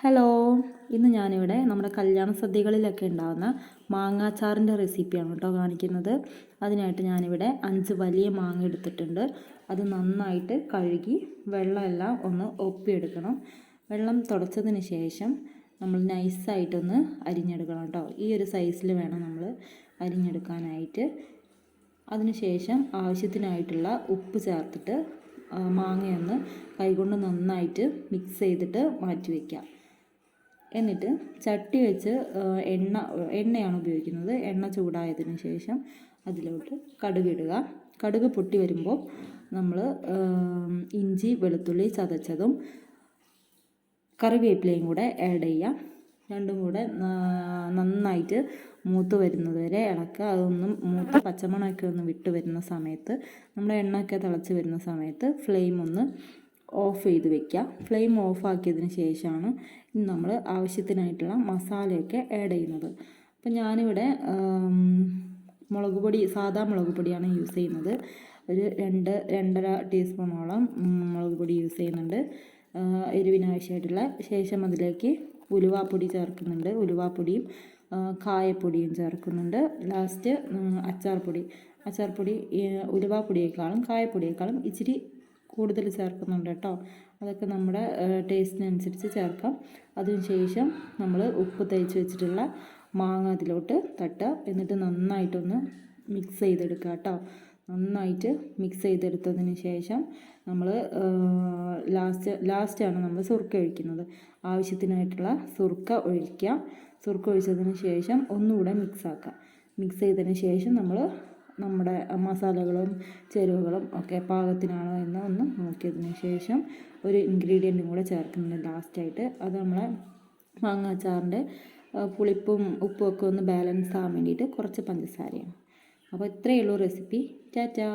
Hello, ഇന്ന് ഞാനിവിടെ നമ്മുടെ കല്യാണ സദ്യകളിലൊക്കെ ഉണ്ടാകുന്ന മാങ്ങാച്ചാറിൻ്റെ റെസിപ്പിയാണ് കേട്ടോ കാണിക്കുന്നത്. അതിനായിട്ട് ഞാനിവിടെ 5 വലിയ മാങ്ങ എടുത്തിട്ടുണ്ട്. അത് നന്നായിട്ട് കഴുകി വെള്ളമെല്ലാം ഒന്ന് ഒപ്പിയെടുക്കണം. വെള്ളം തുടച്ചതിന് ശേഷം നമ്മൾ നൈസായിട്ടൊന്ന് അരിഞ്ഞെടുക്കണം കേട്ടോ. ഈ ഒരു സൈസിൽ വേണം നമ്മൾ അരിഞ്ഞെടുക്കാനായിട്ട്. അതിനുശേഷം ആവശ്യത്തിനായിട്ടുള്ള ഉപ്പ് ചേർത്തിട്ട് മാങ്ങയൊന്ന് കൈകൊണ്ട് നന്നായിട്ട് മിക്സ് ചെയ്തിട്ട് മാറ്റി വയ്ക്കാം. എന്നിട്ട് ചട്ടി വെച്ച് എണ്ണയാണ് ഉപയോഗിക്കുന്നത്. എണ്ണ ചൂടായതിനു ശേഷം അതിലോട്ട് കടുകിടുക. കടുക് പൊട്ടി വരുമ്പോൾ നമ്മൾ ഇഞ്ചി വെളുത്തുള്ളി ചതച്ചതും കറിവേപ്പിലയും കൂടെ ആഡ് ചെയ്യാം. രണ്ടും കൂടെ നന്നായിട്ട് മൂത്ത് വരുന്നത് വരെ ഇളക്കുക. അതൊന്നും മൂത്ത് പച്ചമണമൊക്കെ ഒന്ന് വിട്ട് വരുന്ന സമയത്ത്, നമ്മുടെ എണ്ണയൊക്കെ തിളച്ച് വരുന്ന സമയത്ത് ഫ്ലെയിം ഒന്ന് ഓഫ് ചെയ്ത് വെക്കുക. ഫ്ലെയിം ഓഫ് ആക്കിയതിന് ശേഷമാണ് നമ്മൾ ആവശ്യത്തിനായിട്ടുള്ള മസാലയൊക്കെ ആഡ് ചെയ്യുന്നത്. അപ്പം ഞാനിവിടെ മുളക് പൊടി, സാദാ മുളക് പൊടിയാണ് യൂസ് ചെയ്യുന്നത്. ഒരു 2-2.5 ടീസ്പൂണോളം മുളക് പൊടി യൂസ് ചെയ്യുന്നുണ്ട് എരിവിനാവശ്യമായിട്ടുള്ള. ശേഷം അതിലേക്ക് ഉലുവാപ്പൊടി ചേർക്കുന്നുണ്ട്. ഉലുവാപ്പൊടിയും കായപ്പൊടിയും ചേർക്കുന്നുണ്ട്. ലാസ്റ്റ് അച്ചാർപ്പൊടി ഉലുവാപ്പൊടിയേക്കാളും കായപ്പൊടിയേക്കാളും ഇച്ചിരി കൂടുതൽ ചേർക്കുന്നുണ്ട് കേട്ടോ. അതൊക്കെ നമ്മുടെ ടേസ്റ്റിനനുസരിച്ച് ചേർക്കാം. അതിനുശേഷം നമ്മൾ ഉപ്പ് തേച്ച് വെച്ചിട്ടുള്ള മാങ്ങ അതിലോട്ട് തട്ടുക. എന്നിട്ട് നന്നായിട്ടൊന്ന് മിക്സ് ചെയ്തെടുക്കുക കേട്ടോ. നന്നായിട്ട് മിക്സ് ചെയ്തെടുത്തതിന് ശേഷം നമ്മൾ ലാസ്റ്റാണ് നമ്മൾ സുർക്ക ഒഴിക്കുന്നത്. ആവശ്യത്തിനായിട്ടുള്ള സുർക്ക ഒഴിക്കുക. സുർക്ക ഒഴിച്ചതിന് ശേഷം ഒന്നുകൂടെ മിക്സാക്കുക. മിക്സ് ചെയ്തതിന് ശേഷം നമ്മൾ നമ്മുടെ മസാലകളും ചേരുവകളും ഒക്കെ പാകത്തിനാണോ എന്ന് ഒന്ന് നോക്കിയതിന് ശേഷം ഒരു ഇൻഗ്രീഡിയൻറ്റും കൂടെ ചേർക്കുന്നുണ്ട് ലാസ്റ്റായിട്ട്. അത് നമ്മളെ മാങ്ങാച്ചാറിൻ്റെ പുളിപ്പും ഉപ്പും ഒക്കെ ഒന്ന് ബാലൻസ് ആകാൻ വേണ്ടിയിട്ട് കുറച്ച് പഞ്ചസാരയാണ്. അപ്പോൾ ഇത്രയേ ഉള്ളൂ റെസിപ്പി. ടാറ്റാ.